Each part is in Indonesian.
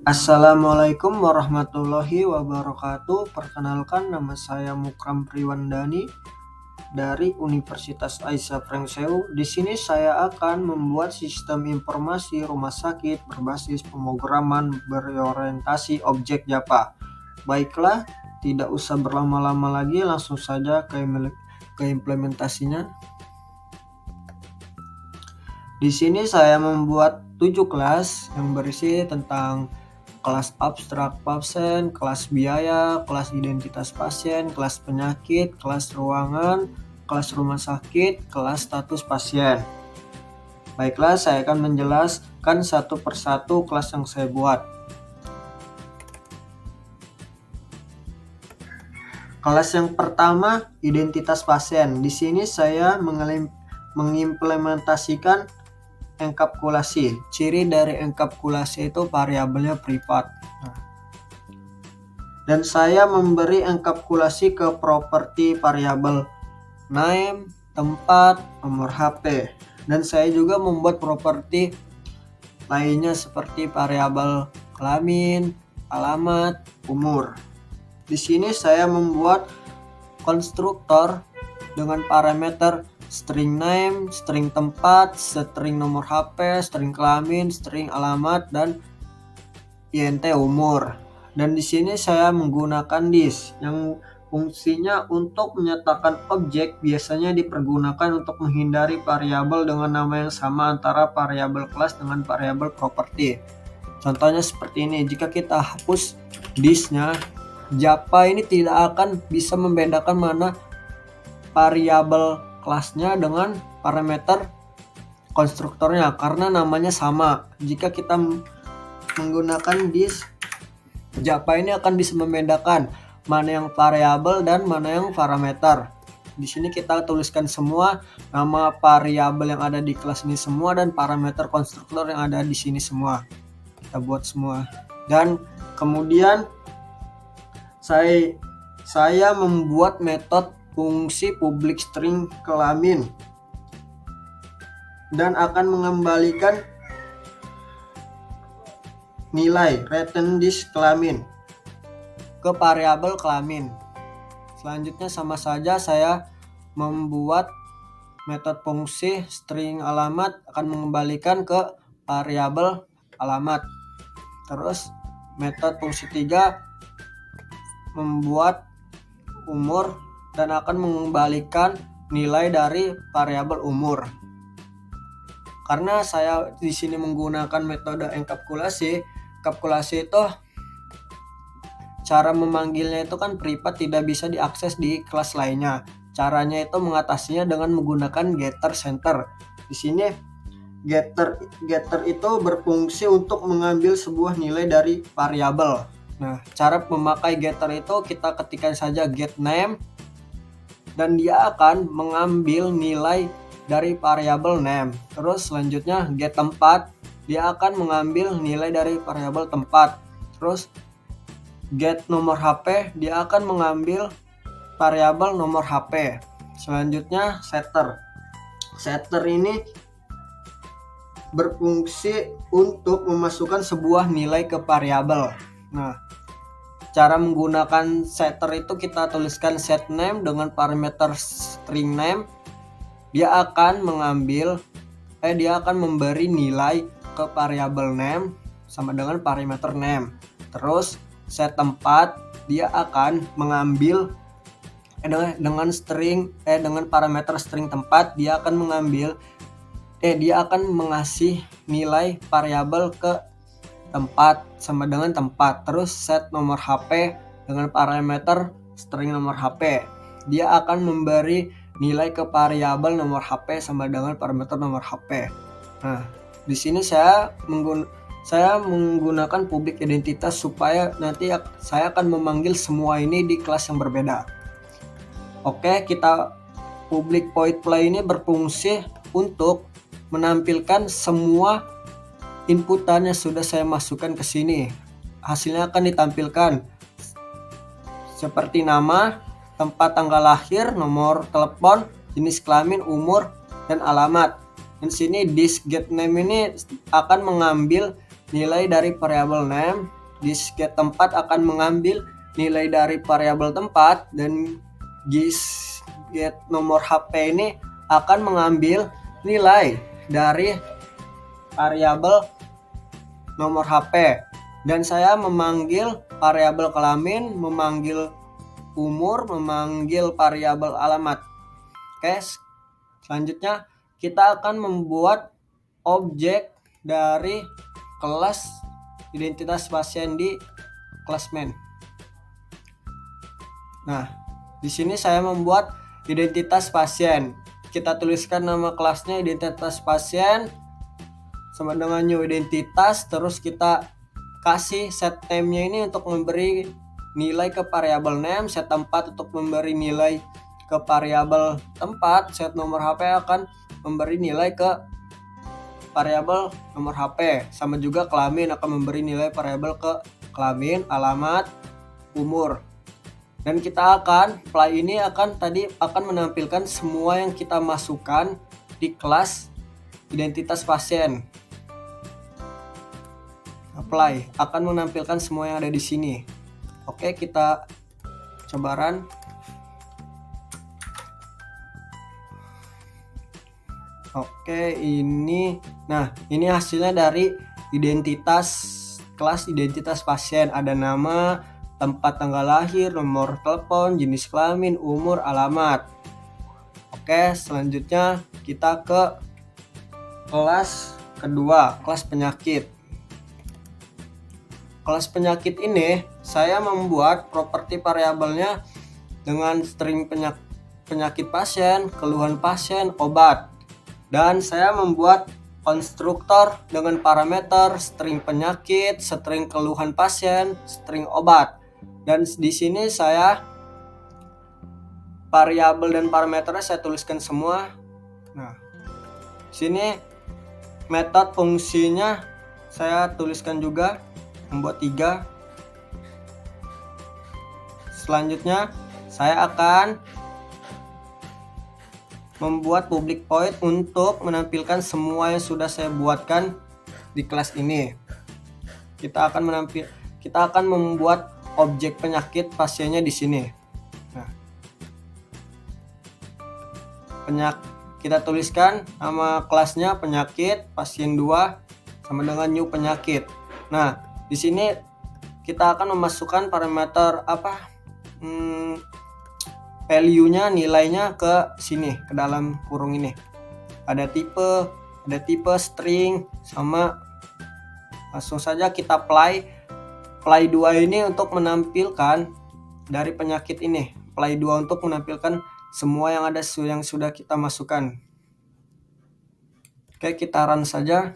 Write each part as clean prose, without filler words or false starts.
Assalamualaikum warahmatullahi wabarakatuh. Perkenalkan, nama saya Mukram Priwandani dari Universitas Aisyah Prengsewu. Di sini saya akan membuat sistem informasi rumah sakit berbasis pemrograman berorientasi objek Java. Baiklah, tidak usah berlama-lama lagi, langsung saja ke implementasinya. Di sini saya membuat 7 kelas yang berisi tentang kelas abstrak pasien, kelas biaya, kelas identitas pasien, kelas penyakit, kelas ruangan, kelas rumah sakit, kelas status pasien. Baiklah, saya akan menjelaskan satu persatu kelas yang saya buat. Kelas yang pertama, identitas pasien. Di sini saya mengimplementasikan enkapsulasi. Ciri dari enkapsulasi itu variabelnya privat. Dan saya memberi enkapsulasi ke properti variabel name, tempat, nomor HP. Dan saya juga membuat properti lainnya seperti variabel kelamin, alamat, umur. Di sini saya membuat konstruktor dengan parameter string name, string tempat, string nomor HP, string kelamin, string alamat, dan int umur. Dan di sini saya menggunakan this yang fungsinya untuk menyatakan objek, biasanya dipergunakan untuk menghindari variabel dengan nama yang sama antara variabel kelas dengan variabel properti. Contohnya seperti ini, jika kita hapus this-nya, Java ini tidak akan bisa membedakan mana variabel kelasnya dengan parameter konstruktornya karena namanya sama. Jika kita menggunakan this, Java ini akan bisa membedakan mana yang variabel dan mana yang parameter. Di sini kita tuliskan semua nama variabel yang ada di kelas ini semua dan parameter konstruktor yang ada di sini semua. Kita buat semua. Dan kemudian saya membuat metode fungsi public string kelamin dan akan mengembalikan nilai return this kelamin ke variabel kelamin. Selanjutnya sama saja saya membuat metode fungsi string alamat akan mengembalikan ke variabel alamat. Terus metode fungsi 3 membuat umur dan akan mengembalikan nilai dari variabel umur. Karena saya di sini menggunakan metode enkapsulasi itu cara memanggilnya itu kan privat, tidak bisa diakses di kelas lainnya. Caranya itu mengatasinya dengan menggunakan getter center. Di sini getter itu berfungsi untuk mengambil sebuah nilai dari variabel. Nah, cara memakai getter itu kita ketikkan saja get name dan dia akan mengambil nilai dari variabel name. Terus selanjutnya get tempat, dia akan mengambil nilai dari variabel tempat. Terus get nomor HP, dia akan mengambil variabel nomor HP. Selanjutnya setter. Setter ini berfungsi untuk memasukkan sebuah nilai ke variabel. Nah, cara menggunakan setter itu kita tuliskan set name dengan parameter string name. Dia akan memberi nilai ke variabel name sama dengan parameter name. Terus set tempat, dia akan mengambil dengan parameter string tempat, dia akan mengasih nilai variabel ke tempat sama dengan tempat. Terus set nomor HP dengan parameter string nomor HP, dia akan memberi nilai ke variabel nomor HP sama dengan parameter nomor HP. Nah, di sini saya menggunakan public identitas supaya nanti saya akan memanggil semua ini di kelas yang berbeda. Oke, public void play ini berfungsi untuk menampilkan semua inputannya sudah saya masukkan ke sini. Hasilnya akan ditampilkan seperti nama, tempat tanggal lahir, nomor telepon, jenis kelamin, umur, dan alamat. Dan sini this get name ini akan mengambil nilai dari variabel name. Di get tempat akan mengambil nilai dari variabel tempat, dan get nomor HP ini akan mengambil nilai dari variabel nomor HP. Dan saya memanggil variabel kelamin, memanggil umur, memanggil variabel alamat. Oke, selanjutnya kita akan membuat objek dari kelas identitas pasien di kelas main. Nah, di sini saya membuat identitas pasien. Kita tuliskan nama kelasnya identitas pasien sama dengan new identitas, terus kita kasih set name-nya ini untuk memberi nilai ke variabel name, set tempat untuk memberi nilai ke variabel tempat, set nomor HP akan memberi nilai ke variabel nomor HP, sama juga kelamin akan memberi nilai variabel ke kelamin, alamat, umur. Dan kita akan ini akan menampilkan semua yang kita masukkan di kelas identitas pasien. Apply akan menampilkan semua yang ada di sini. Oke, kita coba run. Oke, ini hasilnya dari kelas identitas pasien. Ada nama, tempat tanggal lahir, nomor telepon, jenis kelamin, umur, alamat. Oke, selanjutnya kita ke kelas kedua, kelas penyakit. Kelas penyakit ini saya membuat properti variabelnya dengan string penyakit pasien, keluhan pasien, obat. Dan saya membuat konstruktor dengan parameter string penyakit, string keluhan pasien, string obat. Dan di sini saya variabel dan parameternya saya tuliskan semua. Nah, sini metode fungsinya saya tuliskan juga, membuat 3. Selanjutnya saya akan membuat public void untuk menampilkan semua yang sudah saya buatkan di kelas ini. Kita akan membuat objek penyakit pasiennya di sini. Nah, kita tuliskan nama kelasnya penyakit pasien 2 sama dengan new penyakit. Nah, di sini kita akan memasukkan parameter value-nya, nilainya ke sini, ke dalam kurung ini. Ada tipe string, sama langsung saja kita apply 2 ini untuk menampilkan dari penyakit ini. Apply 2 untuk menampilkan semua yang ada yang sudah kita masukkan. Oke, kita run saja.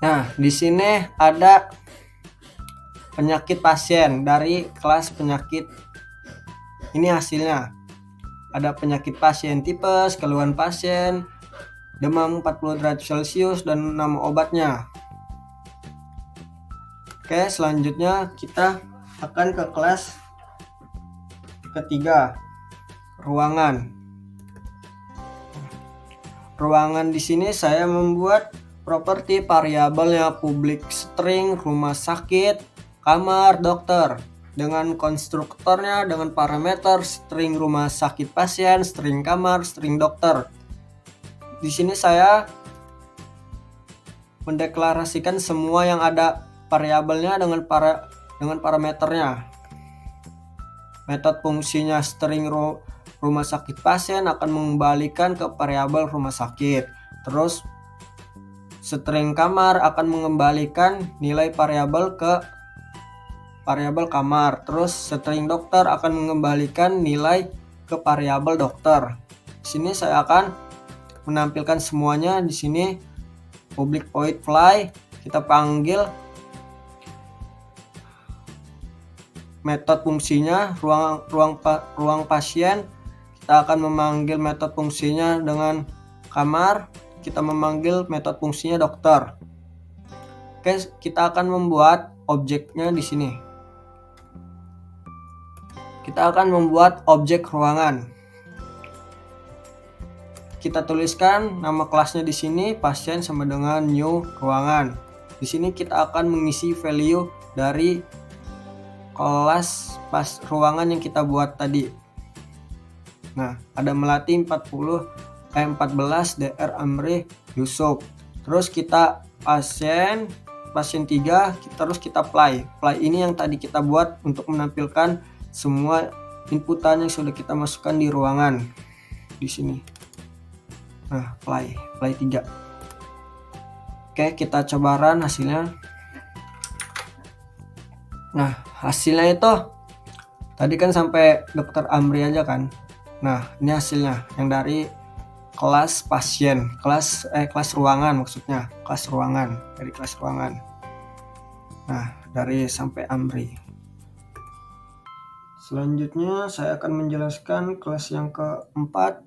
Nah, di sini ada penyakit pasien dari kelas penyakit. Ini hasilnya. Ada penyakit pasien, tipes, keluhan pasien, demam 40 derajat Celcius, dan nama obatnya. Oke, selanjutnya kita akan ke kelas ketiga, ruangan. Ruangan di sini saya membuat properti variabelnya public string rumah sakit, kamar, dokter, dengan konstruktornya dengan parameter string rumah sakit pasien, string kamar, string dokter. Di sini saya mendeklarasikan semua yang ada variabelnya dengan parameternya. Metode fungsinya string rumah sakit pasien akan mengembalikan ke variabel rumah sakit. Terus string kamar akan mengembalikan nilai variabel ke variabel kamar. Terus string dokter akan mengembalikan nilai ke variabel dokter. Di sini saya akan menampilkan semuanya di sini. Public void fly, kita panggil metode fungsinya ruang pasien. Kita akan memanggil metode fungsinya dengan kamar. Kita memanggil metode fungsinya dokter. Oke, kita akan membuat objeknya di sini. Kita akan membuat objek ruangan. kita tuliskan nama kelasnya di sini pasien sama dengan new ruangan. Di sini kita akan mengisi value dari kelas pas ruangan yang kita buat tadi. Nah, ada Melati 14 DR Amri Yusuf. Terus kita pasien 3, terus kita play ini yang tadi kita buat untuk menampilkan semua inputan yang sudah kita masukkan di ruangan di sini. Nah, play 3. Oke, kita coba run hasilnya. Nah, hasilnya itu tadi kan sampai dokter Amri aja kan. Nah, ini hasilnya yang dari kelas pasien, kelas ruangan maksudnya, dari kelas ruangan. Nah, dari sampai Amri. Selanjutnya saya akan menjelaskan kelas yang keempat,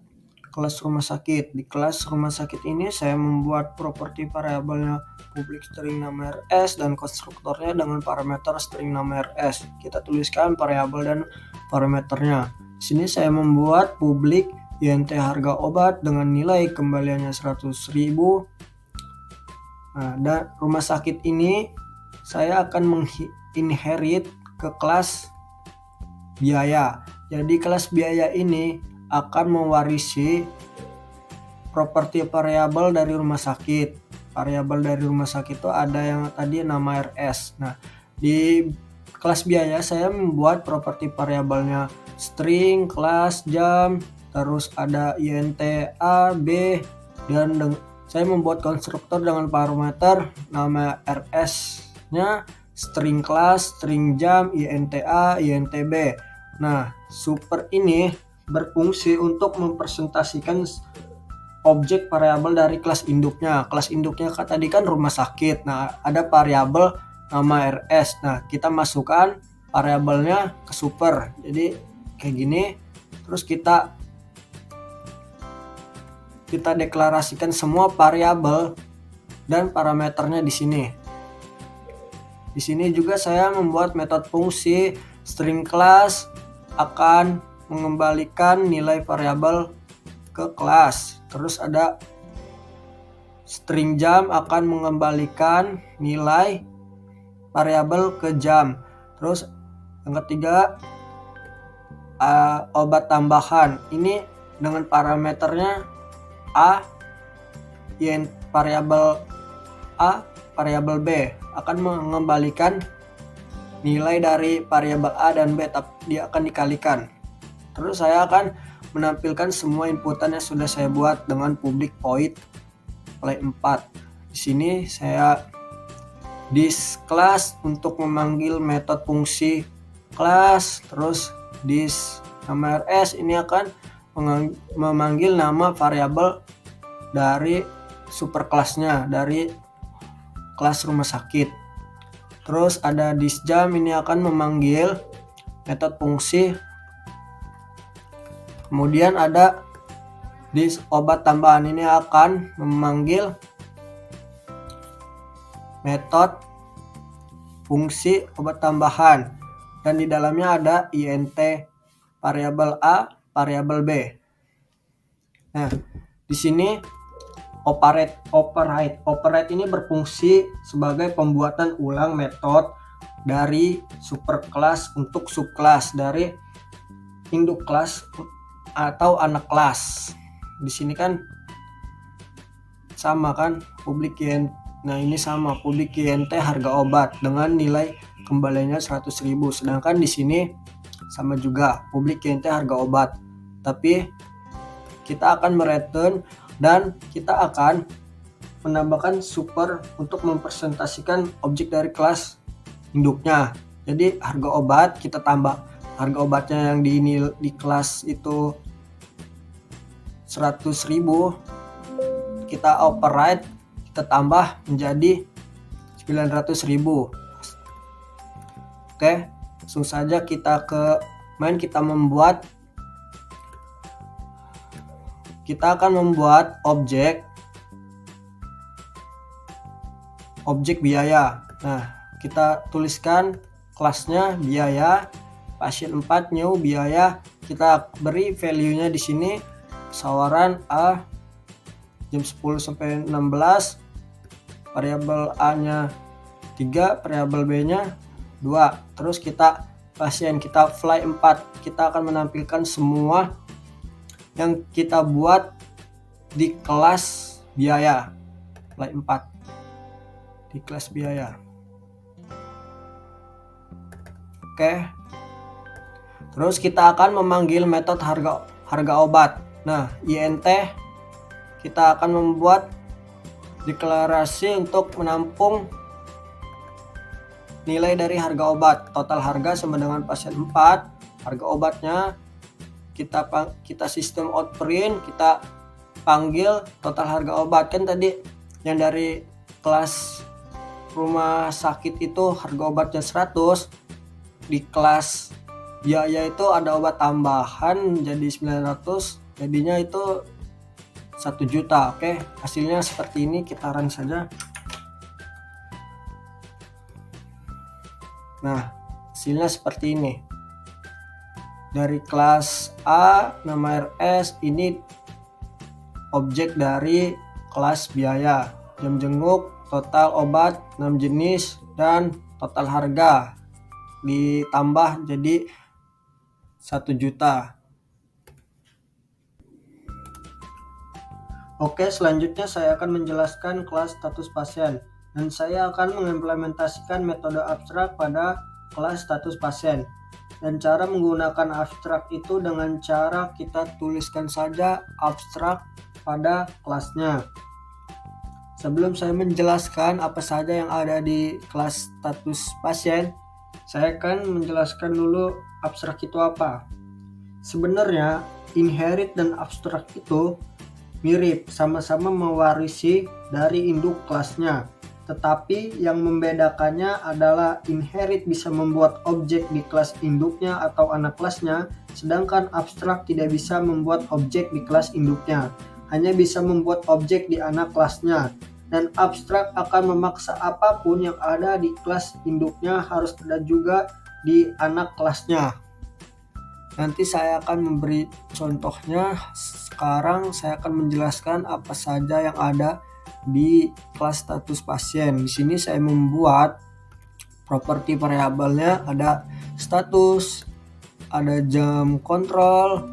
kelas rumah sakit. Di kelas rumah sakit ini saya membuat properti variabelnya public string nama RS dan konstruktornya dengan parameter string nama RS. Kita tuliskan variabel dan parameternya. Di sini saya membuat public INT harga obat dengan nilai kembaliannya 100.000. Nah, dan rumah sakit ini saya akan menginherit ke kelas biaya. Jadi kelas biaya ini akan mewarisi properti variabel dari rumah sakit. Variabel dari rumah sakit itu ada yang tadi nama RS. Nah, di kelas biaya saya membuat properti variabelnya string, kelas, jam, terus ada INT A, B, dan saya membuat konstruktor dengan parameter nama RS-nya string kelas, string jam, INT A, INT B. Nah, super ini berfungsi untuk mempresentasikan objek variabel dari kelas induknya. Kelas induknya tadi kan rumah sakit. Nah, ada variabel nama RS. Nah, kita masukkan variabelnya ke super. Jadi kayak gini. Terus kita deklarasikan semua variabel dan parameternya di sini. Di sini juga saya membuat metode fungsi string kelas akan mengembalikan nilai variabel ke kelas. Terus ada string jam akan mengembalikan nilai variabel ke jam. Terus yang ketiga obat tambahan. Ini dengan parameternya A, variabel A, variabel B akan mengembalikan nilai dari variabel A dan B, tapi dia akan dikalikan. Terus saya akan menampilkan semua inputan yang sudah saya buat dengan public void play 4. Di sini saya this class untuk memanggil metode fungsi kelas, terus this nama RS ini akan memanggil nama variabel dari super kelasnya, dari kelas rumah sakit. Terus ada this jam ini akan memanggil metode fungsi. Kemudian ada this obat tambahan ini akan memanggil metode fungsi obat tambahan, dan di dalamnya ada INT variabel A, variabel B. Nah, di sini operate ini berfungsi sebagai pembuatan ulang metode dari super kelas untuk subkelas dari induk kelas atau anak kelas. Di sini kan sama kan public INT. Nah, ini sama public INT harga obat dengan nilai kembaliannya 100.000. Sedangkan di sini sama juga public INT harga obat. Tapi kita akan mereturn dan kita akan menambahkan super untuk mempresentasikan objek dari kelas induknya. Jadi harga obat kita tambah harga obatnya yang di kelas itu 100.000, kita override, kita tambah menjadi 900.000. Oke, langsung saja kita ke main. Kita akan membuat objek biaya. Nah, kita tuliskan kelasnya biaya, pasien 4 new biaya. Kita beri value-nya di sini sawaran A, jam 10 sampai 16, variabel A-nya 3, variabel B-nya 2. Terus kita pasien, kita fly 4. Kita akan menampilkan semua yang kita buat di kelas biaya. Fly 4 di kelas biaya. Oke. Terus kita akan memanggil metode harga obat. Nah, INT kita akan membuat deklarasi untuk menampung nilai dari harga obat. Total harga sama dengan pasien 4. Harga obatnya kita sistem outprint, kita panggil total harga obat. Kan tadi yang dari kelas rumah sakit itu harga obatnya 100, di kelas biaya itu ada obat tambahan jadi 900, jadinya itu 1 juta. Oke, hasilnya seperti ini, kita run saja. Nah, hasilnya seperti ini. Dari kelas A, nama RS, ini objek dari kelas biaya. Jam jenguk, total obat 6 jenis, dan total harga ditambah jadi 1 juta. Oke, selanjutnya saya akan menjelaskan kelas status pasien, dan saya akan mengimplementasikan metode abstrak pada kelas status pasien. Dan cara menggunakan abstrak itu dengan cara kita tuliskan saja abstrak pada kelasnya. Sebelum saya menjelaskan apa saja yang ada di kelas status pasien, saya akan menjelaskan dulu abstrak itu apa. Sebenarnya inherit dan abstrak itu mirip, sama-sama mewarisi dari induk kelasnya. Tetapi yang membedakannya adalah inherit bisa membuat objek di kelas induknya atau anak kelasnya, sedangkan abstrak tidak bisa membuat objek di kelas induknya, hanya bisa membuat objek di anak kelasnya. Dan abstrak akan memaksa apapun yang ada di kelas induknya harus ada juga di anak kelasnya. Nanti saya akan memberi contohnya. Sekarang saya akan menjelaskan apa saja yang ada di kelas status pasien. Di sini saya membuat properti variabelnya, ada status, ada jam kontrol,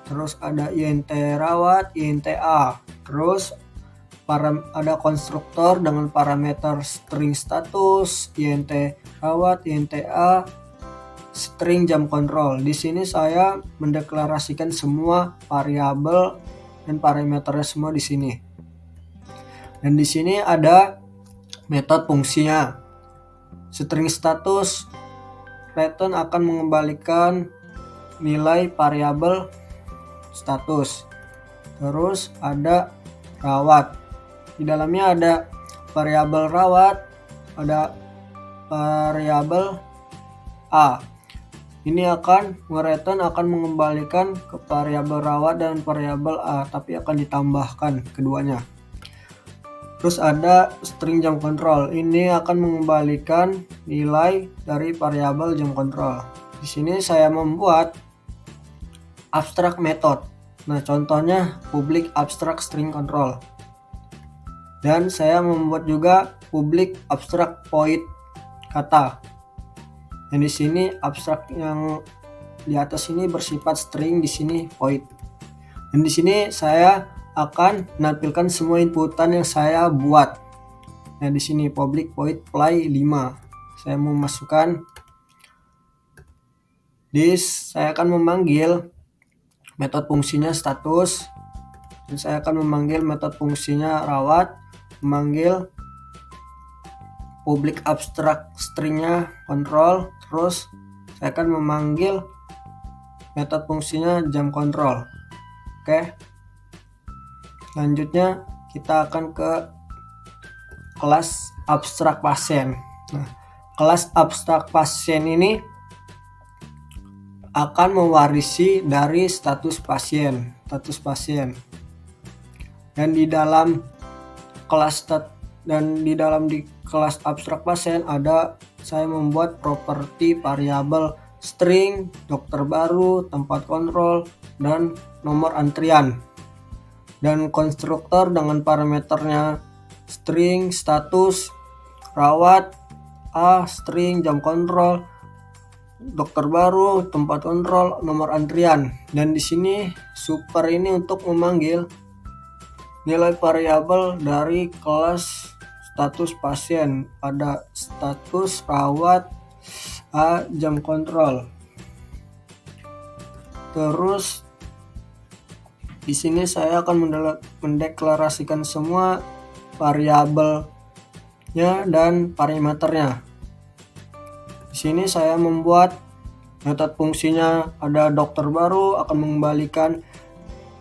terus ada INT rawat, INT A, terus ada konstruktor dengan parameter string status, INT rawat, INT A, string jam kontrol. Di sini saya mendeklarasikan semua variabel dan parameternya semua di sini. Dan di sini ada metode fungsinya. String status return akan mengembalikan nilai variabel status. Terus ada rawat. Di dalamnya ada variabel rawat, ada variabel A. Ini akan mengembalikan ke variabel rawat dan variabel A, tapi akan ditambahkan keduanya. Terus ada string jam kontrol. Ini akan mengembalikan nilai dari variabel jam kontrol. Di sini saya membuat abstract method. Nah, contohnya public abstract string control. Dan saya membuat juga public abstract void kata. Dan di sini abstrak yang di atas ini bersifat string, di sini void. Dan di sini saya akan menampilkan semua inputan yang saya buat. Nah, di sini public void fly 5. Saya mau masukkan this, saya akan memanggil metode fungsinya status, dan saya akan memanggil metode fungsinya rawat, memanggil public abstract stringnya control, terus saya akan memanggil metode fungsinya jam kontrol. Oke, selanjutnya kita akan ke kelas abstrak pasien. Nah, kelas abstrak pasien ini akan mewarisi dari status pasien. Dan di dalam kelas di kelas abstrak pasien saya membuat properti variabel string, dokter baru, tempat kontrol, dan nomor antrian. dan konstruktor dengan parameternya string, status, rawat, string, jam kontrol, dokter baru, tempat kontrol, nomor antrian. Dan di sini super ini untuk memanggil nilai variabel dari kelas status pasien. Ada status, rawat, jam kontrol. Terus di sini saya akan mendeklarasikan semua variabelnya dan parameternya. Di sini saya membuat metode fungsinya, ada dokter baru akan mengembalikan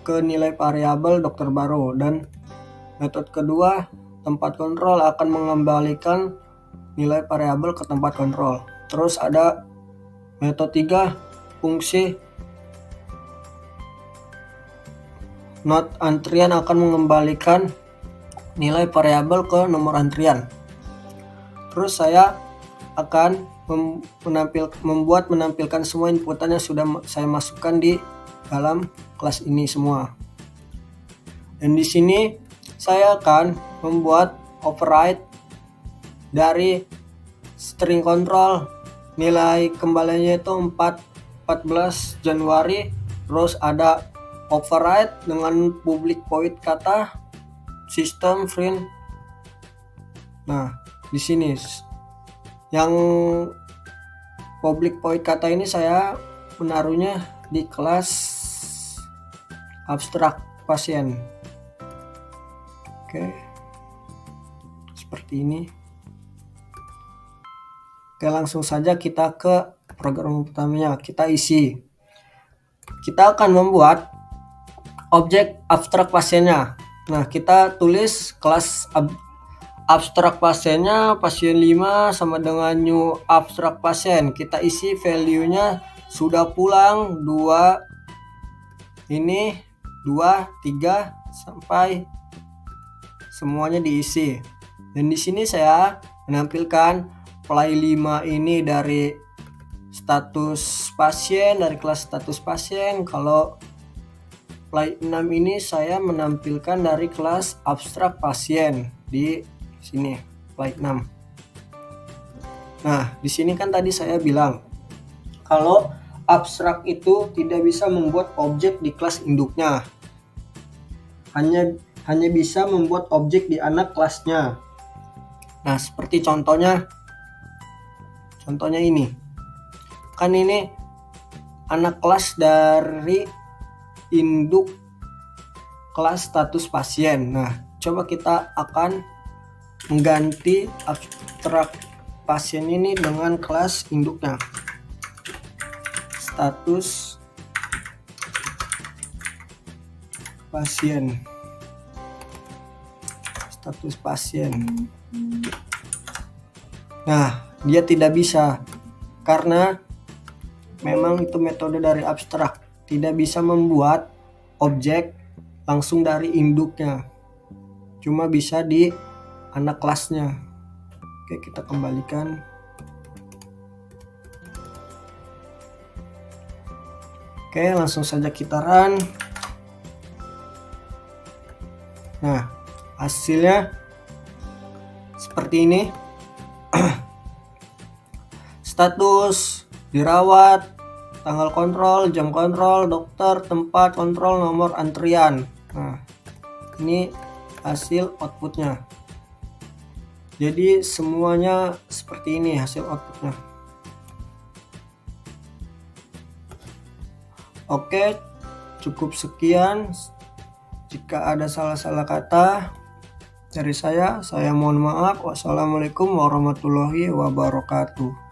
ke nilai variabel dokter baru, dan metode kedua tempat kontrol akan mengembalikan nilai variabel ke tempat kontrol. Terus ada metode 3 fungsi not antrian akan mengembalikan nilai variabel ke nomor antrian. Terus saya akan menampilkan semua inputan yang sudah saya masukkan di dalam kelas ini semua. Dan di sini saya akan membuat override dari string control, nilai kembalinya itu 14 Januari. Terus ada override dengan public void kata system print. Nah, di sini yang public void kata ini saya menaruhnya di kelas abstrak pasien. Oke, seperti ini. Oke, langsung saja kita ke program utamanya, kita isi. Kita akan membuat objek abstrak pasiennya. Nah, kita tulis kelas abstrak pasiennya, pasien 5 sama dengan new abstrak pasien. Kita isi value-nya sudah pulang 2, ini 2, 3 sampai semuanya diisi. Dan di sini saya menampilkan fly 5 ini dari status pasien, dari kelas status pasien. Kalau fly 6 ini saya menampilkan dari kelas abstrak pasien di sini, fly 6. Nah, di sini kan tadi saya bilang kalau abstrak itu tidak bisa membuat objek di kelas induknya. Hanya bisa membuat objek di anak kelasnya. Nah, seperti contohnya ini. Kan ini anak kelas dari induk kelas status pasien. Nah, coba kita akan mengganti abstrak pasien ini dengan kelas induknya. Status pasien. Status pasien. Nah, dia tidak bisa karena memang itu metode dari abstrak, tidak bisa membuat objek langsung dari induknya, cuma bisa di anak kelasnya. Oke, kita kembalikan. Oke, langsung saja kita run. Nah, hasilnya seperti ini. Status, dirawat, tanggal kontrol, jam kontrol, dokter, tempat kontrol, nomor antrian. Nah, ini hasil outputnya. Jadi semuanya seperti ini hasil outputnya. Oke, cukup sekian. Jika ada salah-salah kata dari saya mohon maaf. Wassalamualaikum warahmatullahi wabarakatuh.